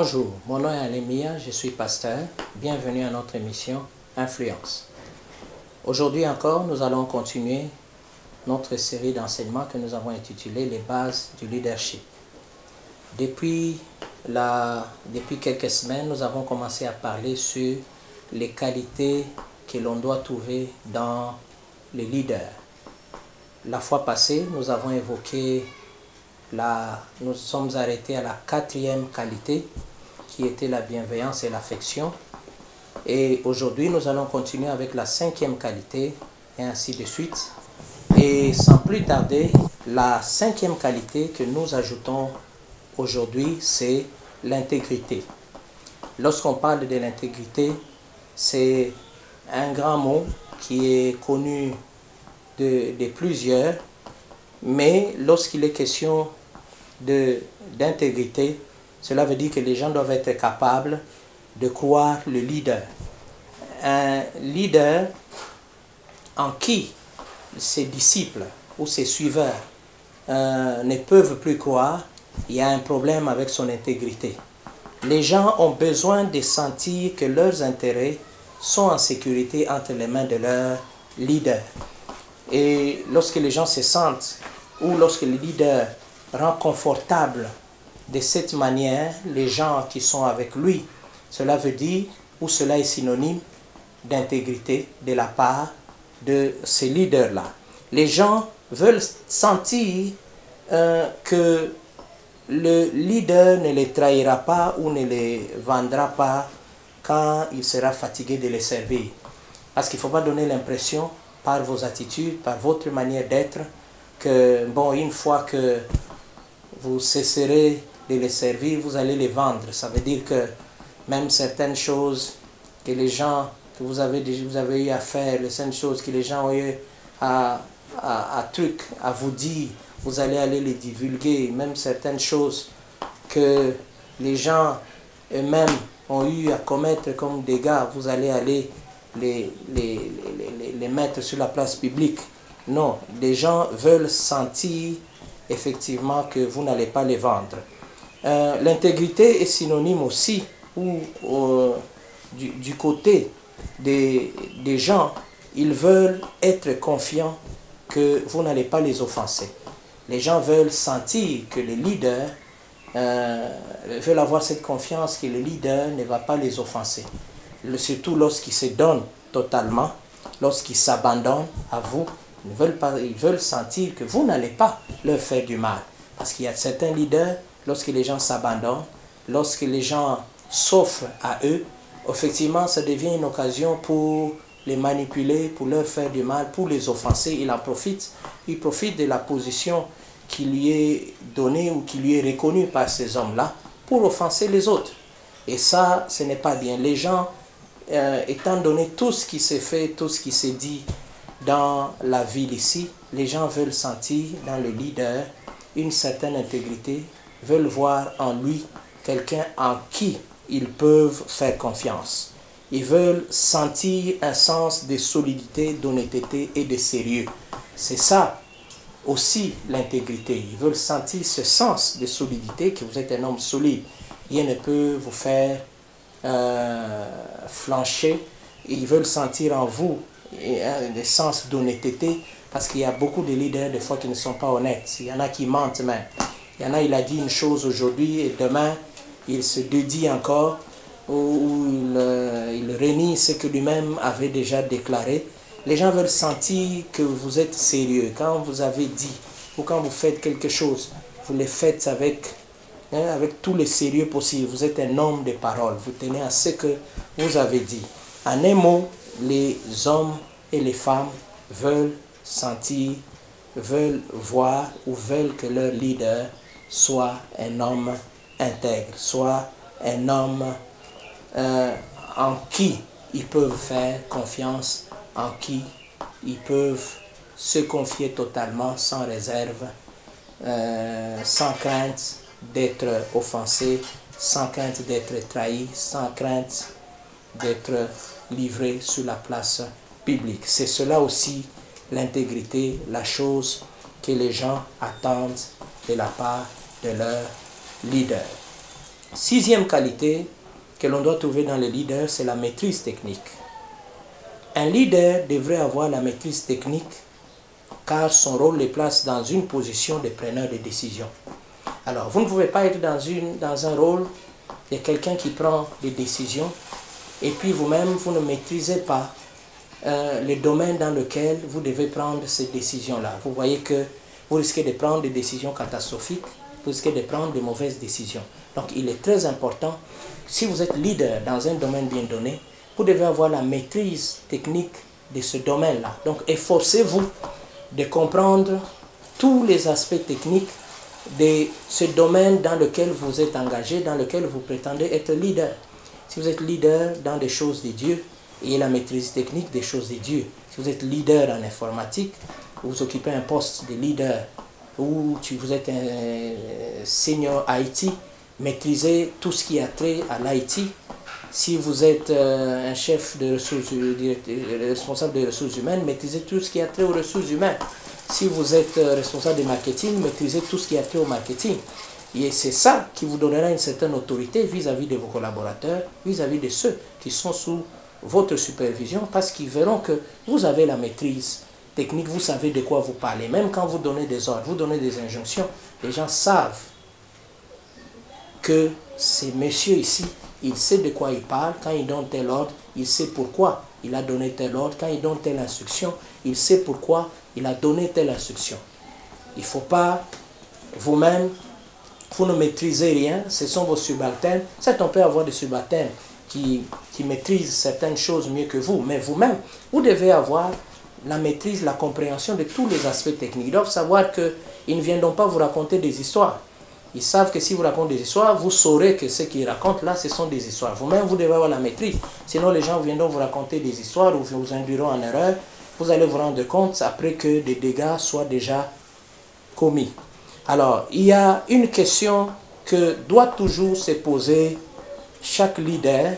Bonjour, mon nom est Anémia, je suis pasteur. Bienvenue à notre émission Influence. Aujourd'hui encore, nous allons continuer notre série d'enseignements que nous avons intitulée Les bases du leadership. Depuis quelques semaines, nous avons commencé à parler sur les qualités que l'on doit trouver dans les leaders. La fois passée, nous avons évoqué nous sommes arrêtés à la 4e qualité qui était la bienveillance et l'affection. Et aujourd'hui, nous allons continuer avec la 5e qualité et ainsi de suite. Et sans plus tarder, la 5e qualité que nous ajoutons aujourd'hui, c'est l'intégrité. Lorsqu'on parle de l'intégrité, c'est un grand mot qui est connu de plusieurs, mais lorsqu'il est question d'intégrité, cela veut dire que les gens doivent être capables de croire le leader. Un leader en qui ses disciples ou ses suiveurs ne peuvent plus croire, il y a un problème avec son intégrité. Les gens ont besoin de sentir que leurs intérêts sont en sécurité entre les mains de leur leader. Et lorsque les gens se sentent, ou lorsque le leader rend confortable de cette manière les gens qui sont avec lui, cela veut dire, ou cela est synonyme d'intégrité de la part de ces leaders-là. Les gens veulent sentir que le leader ne les trahira pas ou ne les vendra pas quand il sera fatigué de les servir. Parce qu'il ne faut pas donner l'impression, par vos attitudes, par votre manière d'être, que, une fois que vous cesserez de les servir, vous allez les vendre. Ça veut dire que même certaines choses que les gens, que vous avez eu à faire, les certaines choses que les gens ont eu à vous dire, vous allez aller les divulguer. Même certaines choses que les gens eux-mêmes ont eu à commettre comme dégâts, vous allez aller les mettre sur la place publique. Non, les gens veulent sentir effectivement que vous n'allez pas les vendre. L'intégrité est synonyme aussi du côté des gens, ils veulent être confiants que vous n'allez pas les offenser. Les gens veulent sentir que le leader veulent avoir cette confiance que le leader ne va pas les offenser. Surtout lorsqu'ils se donnent totalement, lorsqu'ils s'abandonnent à vous, ils veulent sentir que vous n'allez pas leur faire du mal. Parce qu'il y a certains leaders, lorsque les gens s'abandonnent, lorsque les gens s'offrent à eux, effectivement, ça devient une occasion pour les manipuler, pour leur faire du mal, pour les offenser. Il profite de la position qui lui est donnée ou qui lui est reconnue par ces hommes-là pour offenser les autres. Et ça, ce n'est pas bien. Les gens, étant donné tout ce qui s'est fait, tout ce qui s'est dit dans la ville ici, les gens veulent sentir dans le leader une certaine intégrité, veulent voir en lui quelqu'un en qui ils peuvent faire confiance. Ils veulent sentir un sens de solidité, d'honnêteté et de sérieux. C'est ça aussi l'intégrité. Ils veulent sentir ce sens de solidité, que vous êtes un homme solide. Rien ne peut vous faire flancher. Ils veulent sentir en vous un sens d'honnêteté, parce qu'il y a beaucoup de leaders des fois qui ne sont pas honnêtes. Il y en a qui mentent même. Il y en a, il a dit une chose aujourd'hui et demain il se dédie encore, ou il renie ce que lui-même avait déjà déclaré. Les gens veulent sentir que vous êtes sérieux. Quand vous avez dit ou quand vous faites quelque chose, vous le faites avec tout le sérieux possible. Vous êtes un homme de parole. Vous tenez à ce que vous avez dit. En un mot, les hommes et les femmes veulent sentir, veulent voir ou veulent que leur leader soit un homme intègre, soit un homme en qui ils peuvent faire confiance, en qui ils peuvent se confier totalement, sans réserve, sans crainte d'être offensés, sans crainte d'être trahis, sans crainte d'être livrés sur la place publique. C'est cela aussi l'intégrité, la chose que les gens attendent de la part de leur leader. Sixième qualité que l'on doit trouver dans les leaders, c'est la maîtrise technique. Un leader devrait avoir la maîtrise technique car son rôle les place dans une position de preneur de décision. Alors, vous ne pouvez pas être dans un rôle de quelqu'un qui prend des décisions et puis vous-même, vous ne maîtrisez pas le domaine dans lequel vous devez prendre ces décisions-là. Vous voyez que vous risquez de prendre des décisions catastrophiques, vous risquez de prendre de mauvaises décisions. Donc, il est très important, si vous êtes leader dans un domaine bien donné, vous devez avoir la maîtrise technique de ce domaine-là. Donc, efforcez-vous de comprendre tous les aspects techniques de ce domaine dans lequel vous êtes engagé, dans lequel vous prétendez être leader. Si vous êtes leader dans des choses de Dieu, ayez la maîtrise technique des choses de Dieu. Si vous êtes leader en informatique, vous occupez un poste de leader ou vous êtes un senior IT, maîtrisez tout ce qui a trait à l'IT. Si vous êtes un chef de ressources, responsable des ressources humaines, maîtrisez tout ce qui a trait aux ressources humaines. Si vous êtes responsable de marketing, maîtrisez tout ce qui a trait au marketing. Et c'est ça qui vous donnera une certaine autorité vis-à-vis de vos collaborateurs, vis-à-vis de ceux qui sont sous votre supervision, parce qu'ils verront que vous avez la maîtrise technique, vous savez de quoi vous parlez. Même quand vous donnez des ordres, vous donnez des injonctions, les gens savent que ce monsieur ici, il sait de quoi il parle. Quand il donne tel ordre, il sait pourquoi il a donné tel ordre. Quand il donne telle instruction, il sait pourquoi il a donné telle instruction. Il ne faut pas, vous-même, vous ne maîtrisez rien, ce sont vos subalternes. Certes, on peut avoir des subalternes qui maîtrisent certaines choses mieux que vous, mais vous-même, vous devez avoir la maîtrise, la compréhension de tous les aspects techniques. Ils doivent savoir qu'ils ne viendront pas vous raconter des histoires. Ils savent que si vous racontez des histoires, vous saurez que ce qu'ils racontent là, ce sont des histoires. Vous-même, vous devez avoir la maîtrise. Sinon, les gens viendront vous raconter des histoires ou vous induiront en erreur. Vous allez vous rendre compte après que des dégâts soient déjà commis. Alors, il y a une question que doit toujours se poser chaque leader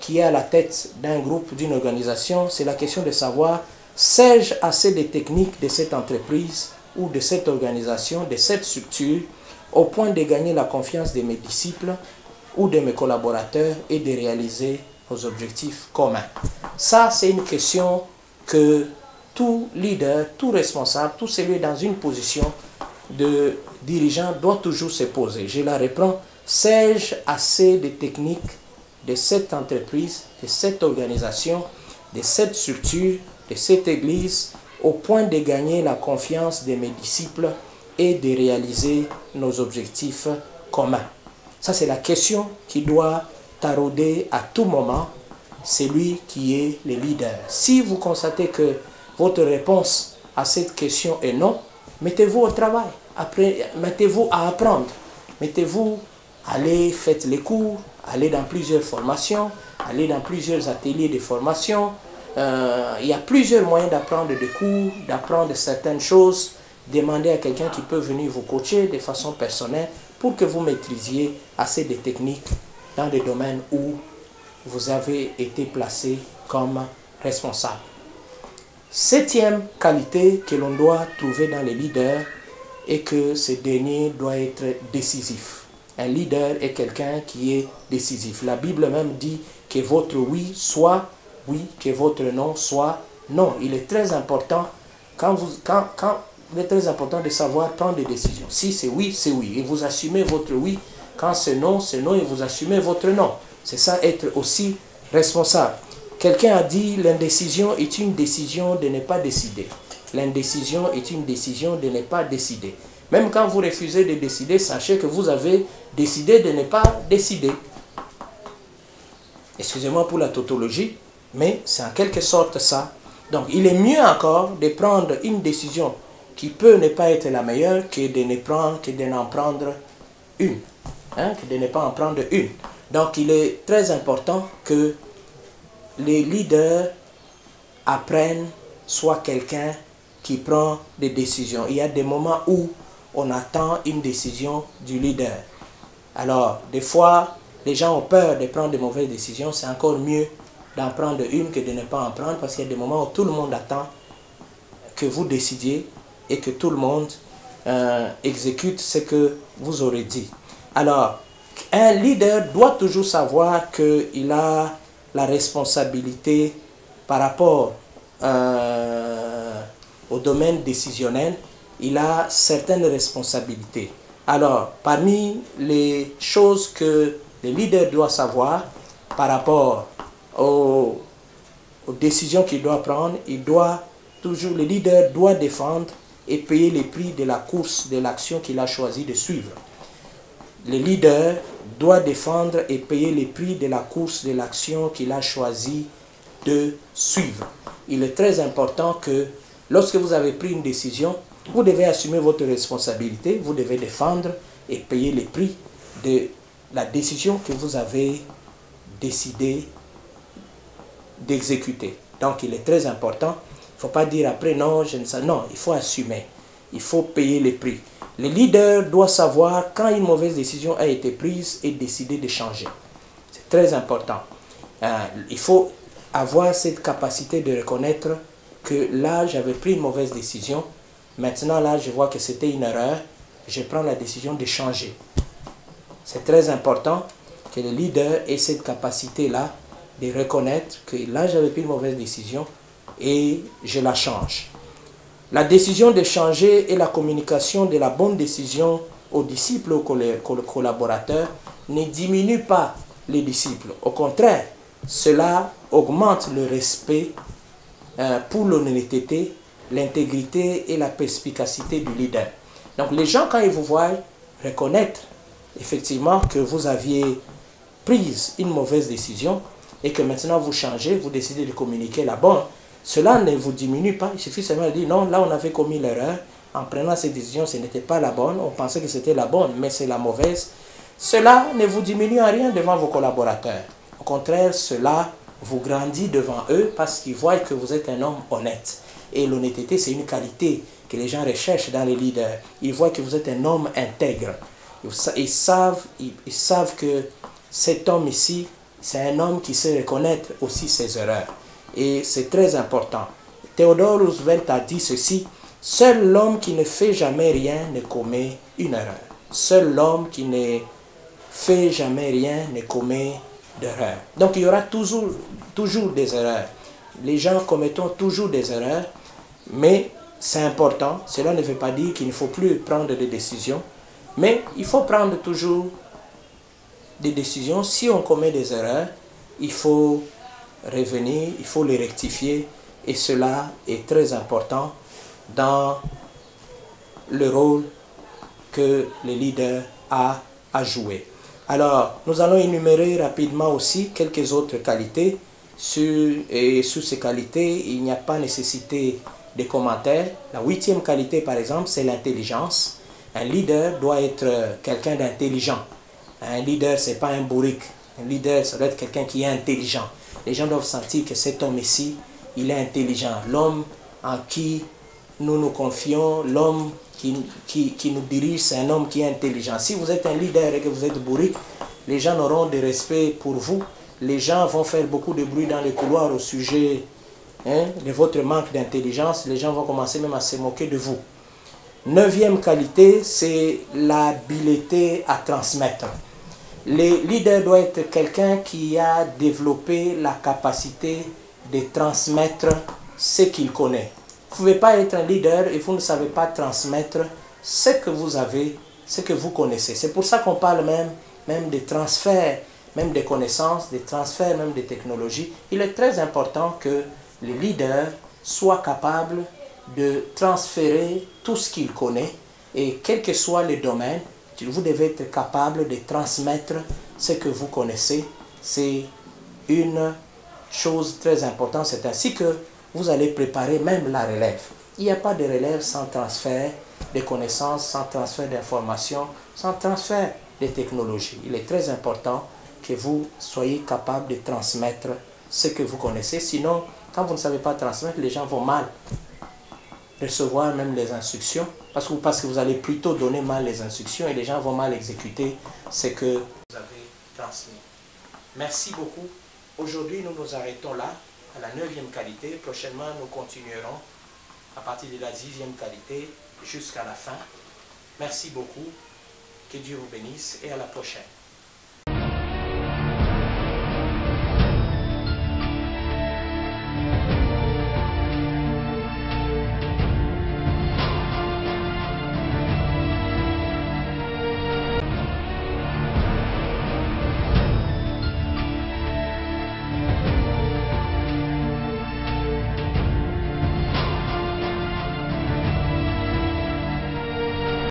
qui est à la tête d'un groupe, d'une organisation. C'est la question de savoir, sais-je assez de techniques de cette entreprise ou de cette organisation, de cette structure, au point de gagner la confiance de mes disciples ou de mes collaborateurs et de réaliser nos objectifs communs. Ça, c'est une question que tout leader, tout responsable, tout celui dans une position de dirigeant doit toujours se poser. Je la reprends. Sais-je assez de techniques de cette entreprise, de cette organisation, de cette structure, de cette église, au point de gagner la confiance de mes disciples et de réaliser nos objectifs communs? Ça, c'est la question qui doit tarauder à tout moment celui qui est le leader. Si vous constatez que votre réponse à cette question est non, mettez-vous au travail, mettez-vous à apprendre, mettez-vous, allez, faites les cours, allez dans plusieurs formations, allez dans plusieurs ateliers de formation. Il y a plusieurs moyens d'apprendre des cours, d'apprendre certaines choses. Demandez à quelqu'un qui peut venir vous coacher de façon personnelle pour que vous maîtrisiez assez de techniques dans des domaines où vous avez été placé comme responsable. Septième qualité que l'on doit trouver dans les leaders est que ce dernier doit être décisif. Un leader est quelqu'un qui est décisif. La Bible même dit que votre oui soit oui, que votre non soit non. Il est très important il est très important de savoir prendre des décisions. Si c'est oui, et vous assumez votre oui. Quand c'est non, et vous assumez votre non. C'est ça, être aussi responsable. Quelqu'un a dit, l'indécision est une décision de ne pas décider. L'indécision est une décision de ne pas décider. Même quand vous refusez de décider, sachez que vous avez décidé de ne pas décider. Excusez-moi pour la tautologie, mais c'est en quelque sorte ça. Donc, il est mieux encore de prendre une décision qui peut ne pas être la meilleure que de n'en prendre une. Que de ne pas en prendre une. Donc, il est très important que les leaders apprennent, soit quelqu'un qui prend des décisions. Il y a des moments où on attend une décision du leader. Alors, des fois, les gens ont peur de prendre de mauvaises décisions. C'est encore mieux d'en prendre une que de ne pas en prendre, parce qu'il y a des moments où tout le monde attend que vous décidiez et que tout le monde exécute ce que vous aurez dit. Alors, Un leader doit toujours savoir qu'il a la responsabilité par rapport au domaine décisionnel. Il a certaines responsabilités. Alors, parmi les choses que le leader doit savoir par rapport aux décisions qu'il doit prendre, le leader doit défendre et payer les prix de la course de l'action qu'il a choisi de suivre. Le leader doit défendre et payer les prix de la course de l'action qu'il a choisi de suivre. Il est très important que lorsque vous avez pris une décision, vous devez assumer votre responsabilité, vous devez défendre et payer les prix de la décision que vous avez décidé d'exécuter. Donc il est très important. Il ne faut pas dire après non, je ne sais. Non, il faut assumer. Il faut payer les prix. Le leader doit savoir quand une mauvaise décision a été prise et décider de changer. C'est très important. Il faut avoir cette capacité de reconnaître que là, j'avais pris une mauvaise décision. Maintenant, là, je vois que c'était une erreur. Je prends la décision de changer. C'est très important que le leader ait cette capacité-là de reconnaître que là, j'avais pris une mauvaise décision et je la change. La décision de changer et la communication de la bonne décision aux disciples, aux collaborateurs, ne diminue pas les disciples. Au contraire, cela augmente le respect pour l'honnêteté, l'intégrité et la perspicacité du leader. Donc les gens, quand ils vous voient, reconnaître effectivement que vous aviez pris une mauvaise décision et que maintenant vous changez, vous décidez de communiquer la bonne, cela ne vous diminue pas. Il suffit seulement de dire non, là on avait commis l'erreur, en prenant cette décision, ce n'était pas la bonne, on pensait que c'était la bonne, mais c'est la mauvaise. Cela ne vous diminue en rien devant vos collaborateurs. Au contraire, cela vous grandit devant eux parce qu'ils voient que vous êtes un homme honnête. Et l'honnêteté, c'est une qualité que les gens recherchent dans les leaders. Ils voient que vous êtes un homme intègre. Ils savent que cet homme ici, c'est un homme qui sait reconnaître aussi ses erreurs. Et c'est très important. Theodore Roosevelt a dit ceci: seul l'homme qui ne fait jamais rien ne commet une erreur. Seul l'homme qui ne fait jamais rien ne commet d'erreur. Donc il y aura toujours des erreurs. Les gens commettent toujours des erreurs, mais c'est important. Cela ne veut pas dire qu'il ne faut plus prendre des décisions, mais il faut prendre toujours des décisions. Si on commet des erreurs, il faut revenir, il faut les rectifier, et cela est très important dans le rôle que le leader a à jouer. Alors, nous allons énumérer rapidement aussi quelques autres qualités. Sur ces qualités, il n'y a pas nécessité de commentaires. La 8e qualité, par exemple, c'est l'intelligence. Un leader doit être quelqu'un d'intelligent. Un leader, ce n'est pas un bourrique. Un leader, ça doit être quelqu'un qui est intelligent. Les gens doivent sentir que cet homme ici, il est intelligent. L'homme en qui nous nous confions, l'homme qui nous dirige, c'est un homme qui est intelligent. Si vous êtes un leader et que vous êtes bourrique, les gens n'auront de respect pour vous. Les gens vont faire beaucoup de bruit dans les couloirs au sujet de votre manque d'intelligence. Les gens vont commencer même à se moquer de vous. 9e qualité, c'est l'habileté à transmettre. Le leader doit être quelqu'un qui a développé la capacité de transmettre ce qu'il connaît. Vous ne pouvez pas être un leader et vous ne savez pas transmettre ce que vous avez, ce que vous connaissez. C'est pour ça qu'on parle même des transferts, même des connaissances, des transferts, même des technologies. Il est très important que le leader soit capable de transférer tout ce qu'il connaît, et quel que soit le domaine, vous devez être capable de transmettre ce que vous connaissez. C'est une chose très importante. C'est ainsi que vous allez préparer même la relève. Il n'y a pas de relève sans transfert de connaissances, sans transfert d'informations, sans transfert de technologies. Il est très important que vous soyez capable de transmettre ce que vous connaissez. Sinon, quand vous ne savez pas transmettre, les gens vont mal recevoir même les instructions, parce que vous allez plutôt donner mal les instructions et les gens vont mal exécuter ce que vous avez transmis. Merci beaucoup. Aujourd'hui, nous nous arrêtons là, à la 9e qualité. Prochainement, nous continuerons à partir de la 10e qualité jusqu'à la fin. Merci beaucoup. Que Dieu vous bénisse et à la prochaine.